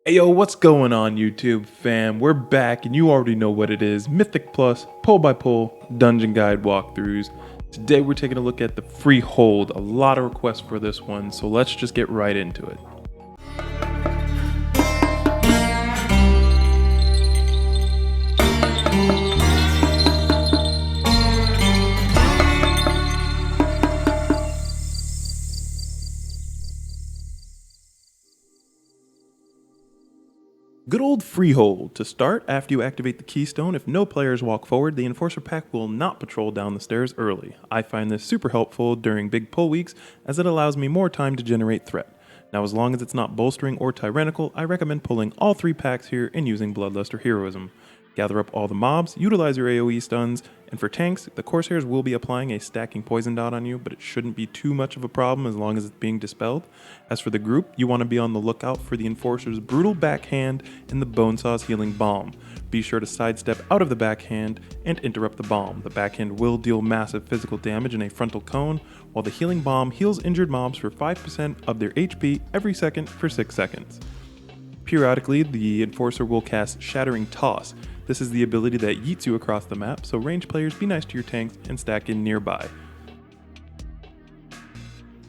Hey yo, what's going on YouTube fam? We're back and you already know what it is. Mythic Plus, pull by pull, dungeon guide walkthroughs. Today we're taking a look at the Freehold. A lot of requests for this one, so let's just get right into it. Good old Freehold. To start, after you activate the keystone, if no players walk forward, the Enforcer pack will not patrol down the stairs early. I find this super helpful during big pull weeks as it allows me more time to generate threat. Now as long as it's not bolstering or tyrannical, I recommend pulling all three packs here and using Bloodlust or Heroism. Gather up all the mobs, utilize your AoE stuns, and for tanks, the Corsairs will be applying a stacking poison dot on you, but it shouldn't be too much of a problem as long as it's being dispelled. As for the group, you want to be on the lookout for the Enforcer's Brutal Backhand and the Bonesaw's Healing Balm. Be sure to sidestep out of the backhand and interrupt the bomb. The backhand will deal massive physical damage in a frontal cone, while the Healing Balm heals injured mobs for 5% of their HP every second for 6 seconds. Periodically, the Enforcer will cast Shattering Toss. This is the ability that yeets you across the map, so ranged players be nice to your tanks and stack in nearby.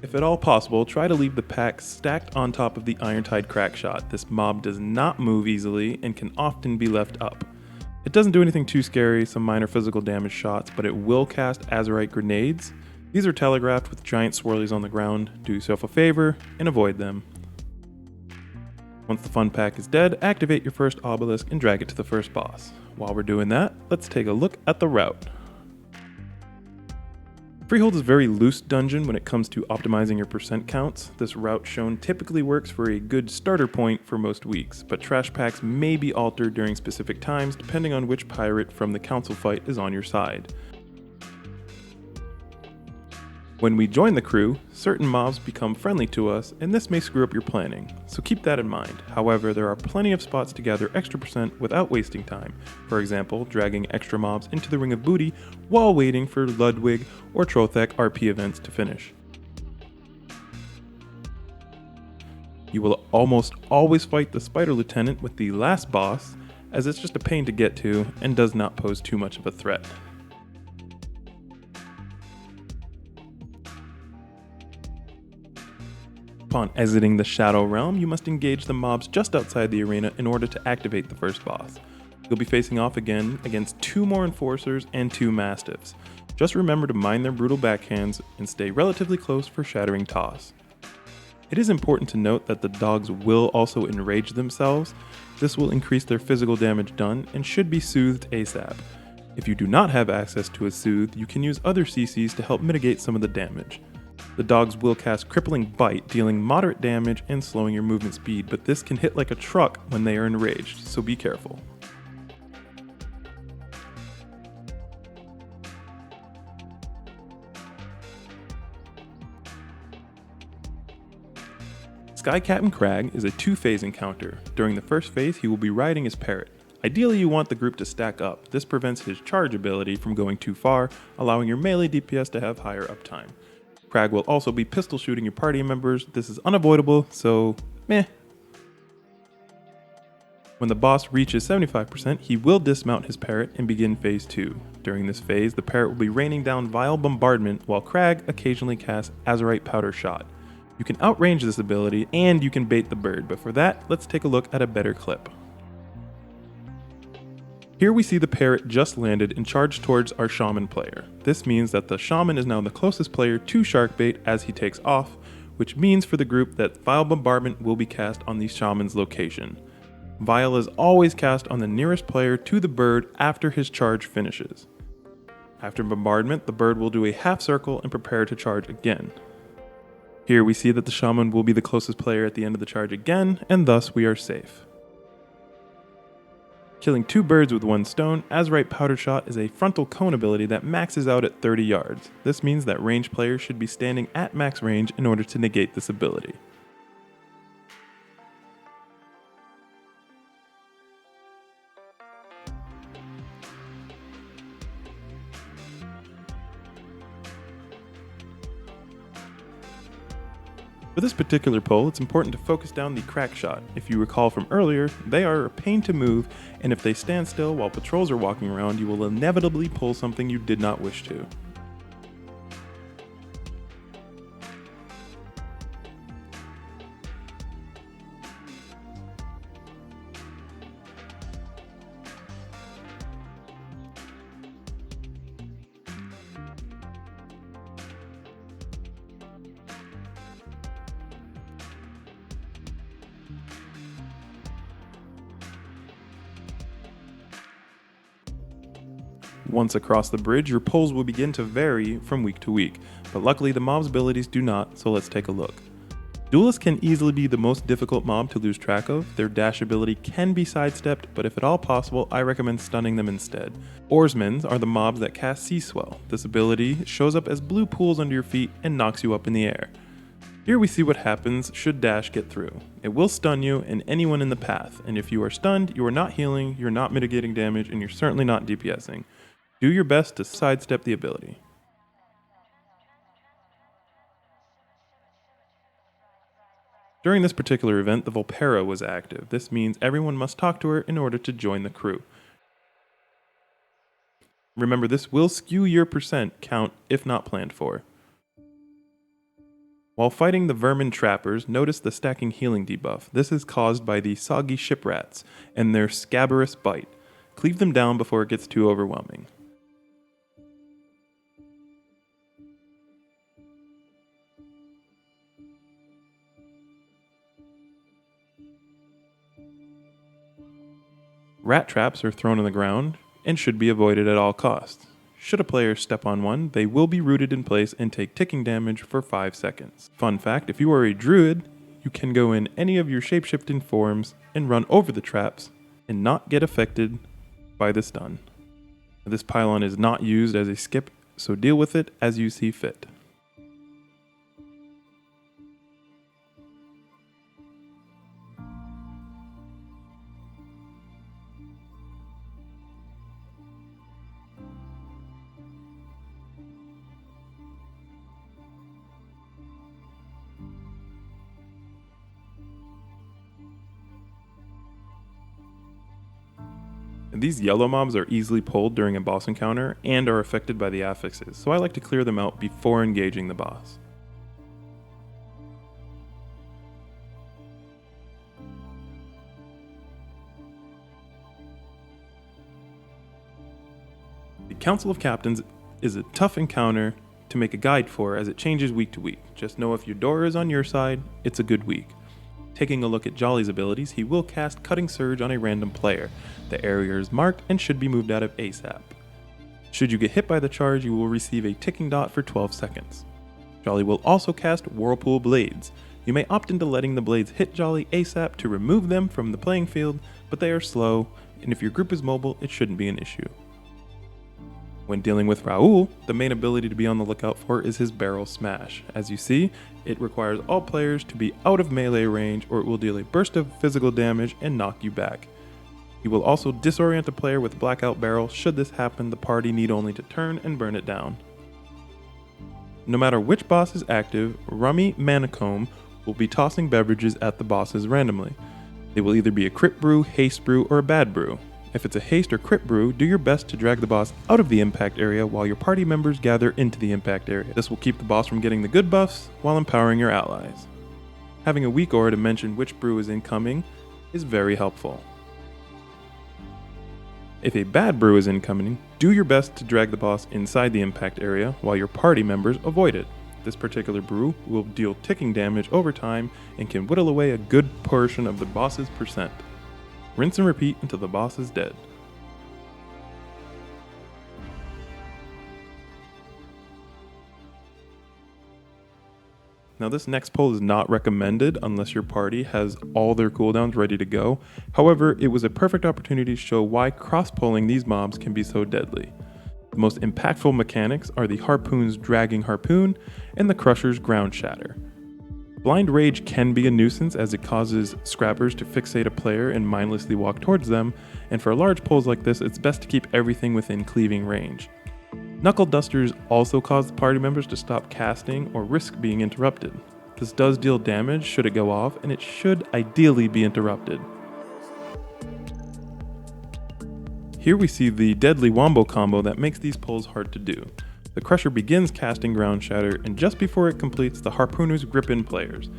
If at all possible, try to leave the pack stacked on top of the Irontide Crackshot. This mob does not move easily and can often be left up. It doesn't do anything too scary, some minor physical damage shots, but it will cast Azurite Grenades. These are telegraphed with giant swirlies on the ground. Do yourself a favor and avoid them. Once the fun pack is dead, activate your first obelisk and drag it to the first boss. While we're doing that, let's take a look at the route. Freehold is a very loose dungeon when it comes to optimizing your percent counts. This route shown typically works for a good starter point for most weeks, but trash packs may be altered during specific times depending on which pirate from the council fight is on your side. When we join the crew, certain mobs become friendly to us, and this may screw up your planning, so keep that in mind. However, there are plenty of spots to gather extra percent without wasting time. For example, dragging extra mobs into the Ring of Booty while waiting for Ludwig or Trophic RP events to finish. You will almost always fight the Spider Lieutenant with the last boss, as it's just a pain to get to and does not pose too much of a threat. Upon exiting the Shadow Realm, you must engage the mobs just outside the arena in order to activate the first boss. You'll be facing off again against 2 more Enforcers and 2 Mastiffs. Just remember to mind their brutal backhands and stay relatively close for Shattering Toss. It is important to note that the dogs will also enrage themselves. This will increase their physical damage done and should be soothed ASAP. If you do not have access to a soothe, you can use other CCs to help mitigate some of the damage. The dogs will cast Crippling Bite, dealing moderate damage and slowing your movement speed, but this can hit like a truck when they are enraged, so be careful. Sky Captain Krag is a 2-phase encounter. During the first phase, he will be riding his parrot. Ideally, you want the group to stack up. This prevents his charge ability from going too far, allowing your melee DPS to have higher uptime. Krag will also be pistol shooting your party members. This is unavoidable, so meh. When the boss reaches 75%, he will dismount his parrot and begin phase 2. During this phase, the parrot will be raining down Vile Bombardment while Krag occasionally casts Azurite Powder Shot. You can outrange this ability and you can bait the bird, but for that, let's take a look at a better clip. Here we see the parrot just landed and charged towards our shaman player. This means that the shaman is now the closest player to Sharkbait as he takes off, which means for the group that Vile Bombardment will be cast on the shaman's location. Vile is always cast on the nearest player to the bird after his charge finishes. After bombardment, the bird will do a half circle and prepare to charge again. Here we see that the shaman will be the closest player at the end of the charge again, and thus we are safe. Killing 2 birds with 1 stone, Azurite Powder Shot is a frontal cone ability that maxes out at 30 yards. This means that ranged players should be standing at max range in order to negate this ability. For this particular pull, it's important to focus down the crack shot. If you recall from earlier, they are a pain to move, and if they stand still while patrols are walking around, you will inevitably pull something you did not wish to. Once across the bridge, your pulls will begin to vary from week to week, but luckily the mob's abilities do not, so let's take a look. Duelists can easily be the most difficult mob to lose track of. Their dash ability can be sidestepped, but if at all possible, I recommend stunning them instead. Oarsmen are the mobs that cast Sea Swell. This ability shows up as blue pools under your feet and knocks you up in the air. Here we see what happens should dash get through. It will stun you and anyone in the path, and if you are stunned, you are not healing, you're not mitigating damage, and you're certainly not DPSing. Do your best to sidestep the ability. During this particular event, the Volpera was active. This means everyone must talk to her in order to join the crew. Remember, this will skew your percent count if not planned for. While fighting the Vermin Trappers, notice the stacking healing debuff. This is caused by the Soggy Ship Rats and their Scabrous Bite. Cleave them down before it gets too overwhelming. Rat traps are thrown on the ground and should be avoided at all costs. Should a player step on one, they will be rooted in place and take ticking damage for 5 seconds. Fun fact, if you are a druid, you can go in any of your shapeshifting forms and run over the traps and not get affected by the stun. This pylon is not used as a skip, so deal with it as you see fit. These yellow mobs are easily pulled during a boss encounter and are affected by the affixes, so I like to clear them out before engaging the boss. The Council of Captains is a tough encounter to make a guide for as it changes week to week. Just know if your door is on your side, it's a good week. Taking a look at Jolly's abilities, he will cast Cutting Surge on a random player. The area is marked and should be moved out of ASAP. Should you get hit by the charge, you will receive a ticking dot for 12 seconds. Jolly will also cast Whirlpool Blades. You may opt into letting the blades hit Jolly ASAP to remove them from the playing field, but they are slow, and if your group is mobile, it shouldn't be an issue. When dealing with Raoul, the main ability to be on the lookout for is his Barrel Smash. As you see, it requires all players to be out of melee range or it will deal a burst of physical damage and knock you back. He will also disorient a player with Blackout Barrel. Should this happen, the party need only to turn and burn it down. No matter which boss is active, Rummy Manicomb will be tossing beverages at the bosses randomly. They will either be a crit brew, haste brew, or a bad brew. If it's a haste or crit brew, do your best to drag the boss out of the impact area while your party members gather into the impact area. This will keep the boss from getting the good buffs while empowering your allies. Having a weak aura to mention which brew is incoming is very helpful. If a bad brew is incoming, do your best to drag the boss inside the impact area while your party members avoid it. This particular brew will deal ticking damage over time and can whittle away a good portion of the boss's percent. Rinse and repeat until the boss is dead. Now this next pull is not recommended unless your party has all their cooldowns ready to go. However, it was a perfect opportunity to show why cross-pulling these mobs can be so deadly. The most impactful mechanics are the Harpoon's Dragging Harpoon and the Crusher's Ground Shatter. Blind Rage can be a nuisance as it causes scrappers to fixate a player and mindlessly walk towards them, and for large pulls like this, it's best to keep everything within cleaving range. Knuckle Dusters also cause the party members to stop casting or risk being interrupted. This does deal damage should it go off, and it should ideally be interrupted. Here we see the deadly wombo combo that makes these pulls hard to do. The Crusher begins casting Ground Shatter, and just before it completes, the Harpooners grip in players.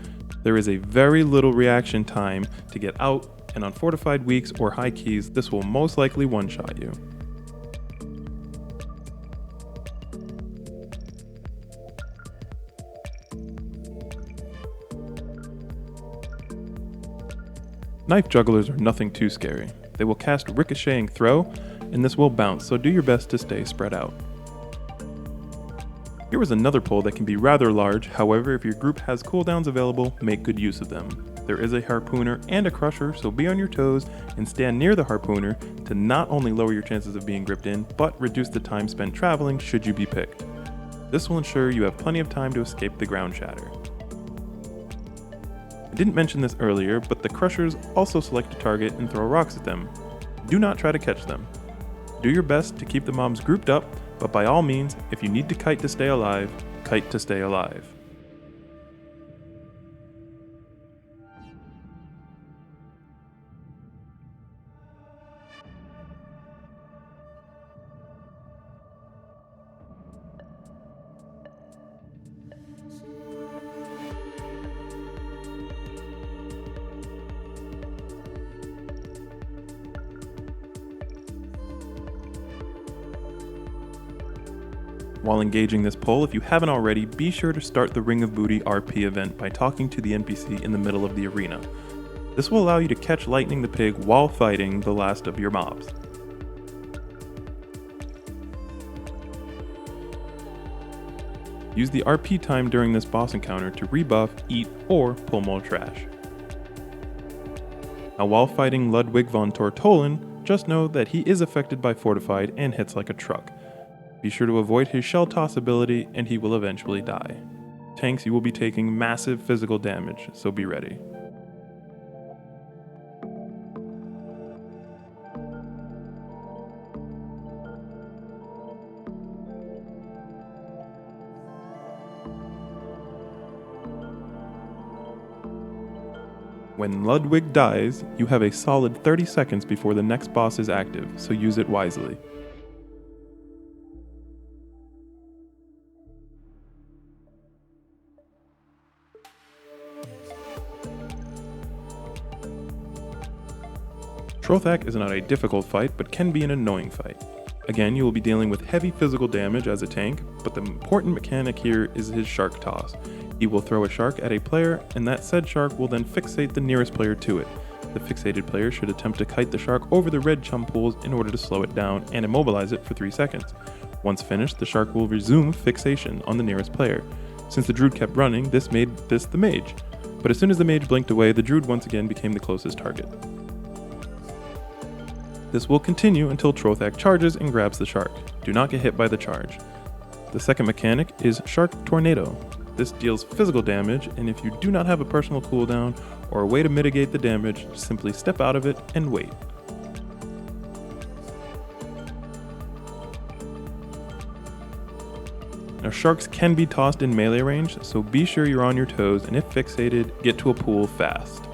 There is a very little reaction time to get out, and on fortified weeks or high keys, this will most likely one-shot you. Knife Jugglers are nothing too scary. They will cast Ricocheting Throw, and this will bounce, so do your best to stay spread out. Here is another pull that can be rather large, however if your group has cooldowns available, make good use of them. There is a Harpooner and a Crusher, so be on your toes and stand near the Harpooner to not only lower your chances of being gripped in, but reduce the time spent traveling should you be picked. This will ensure you have plenty of time to escape the Ground Shatter. I didn't mention this earlier, but the Crushers also select a target and throw rocks at them. Do not try to catch them. Do your best to keep the mobs grouped up, but by all means, if you need to kite to stay alive, kite to stay alive. While engaging this pull, if you haven't already, be sure to start the Ring of Booty RP event by talking to the NPC in the middle of the arena. This will allow you to catch Lightning the Pig while fighting the last of your mobs. Use the RP time during this boss encounter to rebuff, eat, or pull more trash. Now while fighting Ludwig von Tortollen, just know that he is affected by Fortified and hits like a truck. Be sure to avoid his shell toss ability and he will eventually die. Tanks, you will be taking massive physical damage, so be ready. When Ludwig dies, you have a solid 30 seconds before the next boss is active, so use it wisely. Trophic is not a difficult fight, but can be an annoying fight. Again, you will be dealing with heavy physical damage as a tank, but the important mechanic here is his shark toss. He will throw a shark at a player, and that said shark will then fixate the nearest player to it. The fixated player should attempt to kite the shark over the red chum pools in order to slow it down and immobilize it for 3 seconds. Once finished, the shark will resume fixation on the nearest player. Since the druid kept running, this made this the mage. But as soon as the mage blinked away, the druid once again became the closest target. This will continue until Trophic charges and grabs the shark. Do not get hit by the charge. The second mechanic is Shark Tornado. This deals physical damage, and if you do not have a personal cooldown or a way to mitigate the damage, simply step out of it and wait. Now sharks can be tossed in melee range, so be sure you're on your toes, and if fixated, get to a pool fast.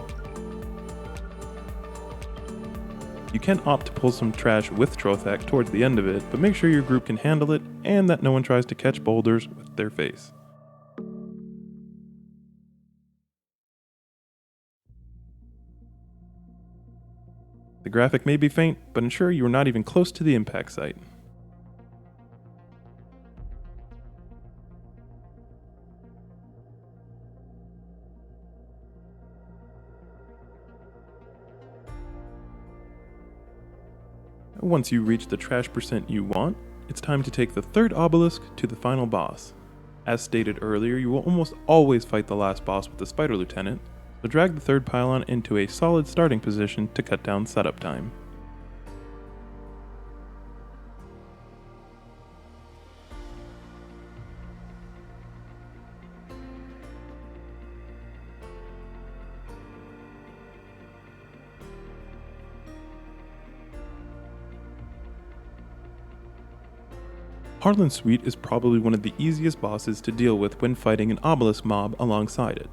You can opt to pull some trash with Trophic towards the end of it, but make sure your group can handle it and that no one tries to catch boulders with their face. The graphic may be faint, but ensure you are not even close to the impact site. Once you reach the trash percent you want, it's time to take the third obelisk to the final boss. As stated earlier, you will almost always fight the last boss with the Spider Lieutenant, so drag the third pylon into a solid starting position to cut down setup time. Harlan Sweete is probably one of the easiest bosses to deal with when fighting an obelisk mob alongside it.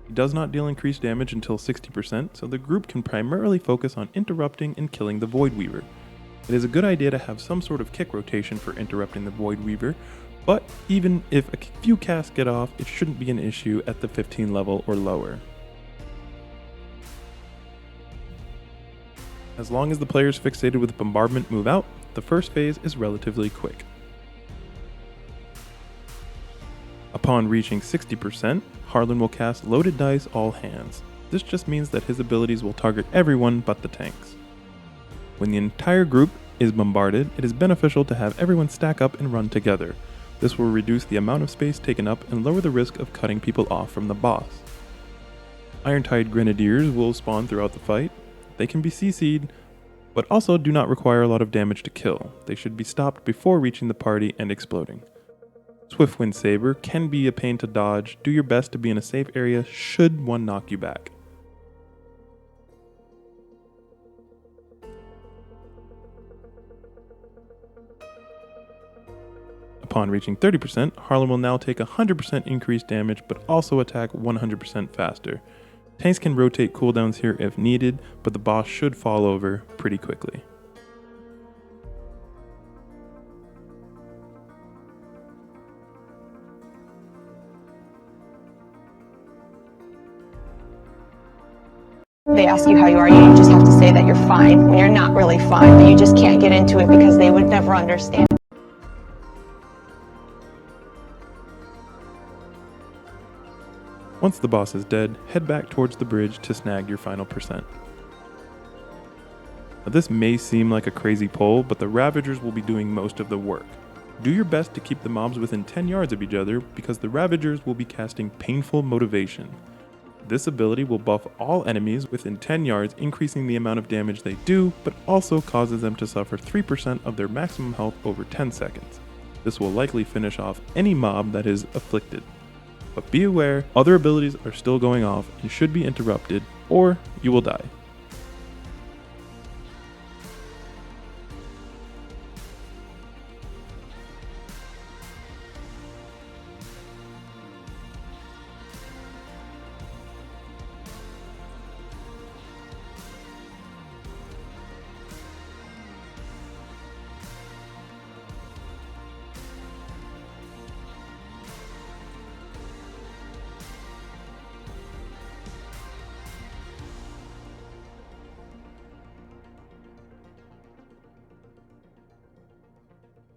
He does not deal increased damage until 60%, so the group can primarily focus on interrupting and killing the Void Weaver. It is a good idea to have some sort of kick rotation for interrupting the Void Weaver, but even if a few casts get off, it shouldn't be an issue at the 15 level or lower. As long as the players fixated with bombardment move out, the first phase is relatively quick. Upon reaching 60%, Harlan will cast Loaded Dice All Hands. This just means that his abilities will target everyone but the tanks. When the entire group is bombarded, it is beneficial to have everyone stack up and run together. This will reduce the amount of space taken up and lower the risk of cutting people off from the boss. Iron-Tide Grenadiers will spawn throughout the fight. They can be CC'd, but also do not require a lot of damage to kill. They should be stopped before reaching the party and exploding. Swiftwind Saber can be a pain to dodge. Do your best to be in a safe area should one knock you back. Upon reaching 30%, Harlan will now take 100% increased damage but also attack 100% faster. Tanks can rotate cooldowns here if needed, but the boss should fall over pretty quickly. They ask you how you are, you just have to say that you're fine when you're not really fine, but you just can't get into it because they would never understand. Once the boss is dead, head back towards the bridge to snag your final percent. Now this may seem like a crazy pull, but the Ravagers will be doing most of the work. Do your best to keep the mobs within 10 yards of each other because the Ravagers will be casting Painful Motivation. This ability will buff all enemies within 10 yards, increasing the amount of damage they do, but also causes them to suffer 3% of their maximum health over 10 seconds. This will likely finish off any mob that is afflicted. But be aware, other abilities are still going off and should be interrupted, or you will die.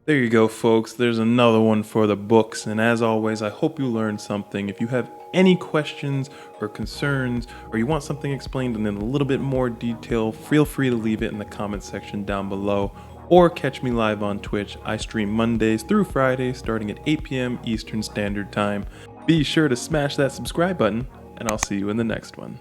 There you go, folks. There's another one for the books. And as always, I hope you learned something. If you have any questions or concerns, or you want something explained in a little bit more detail, feel free to leave it in the comments section down below, or catch me live on Twitch. I stream Mondays through Fridays starting at 8 p.m. Eastern Standard Time. Be sure to smash that subscribe button, and I'll see you in the next one.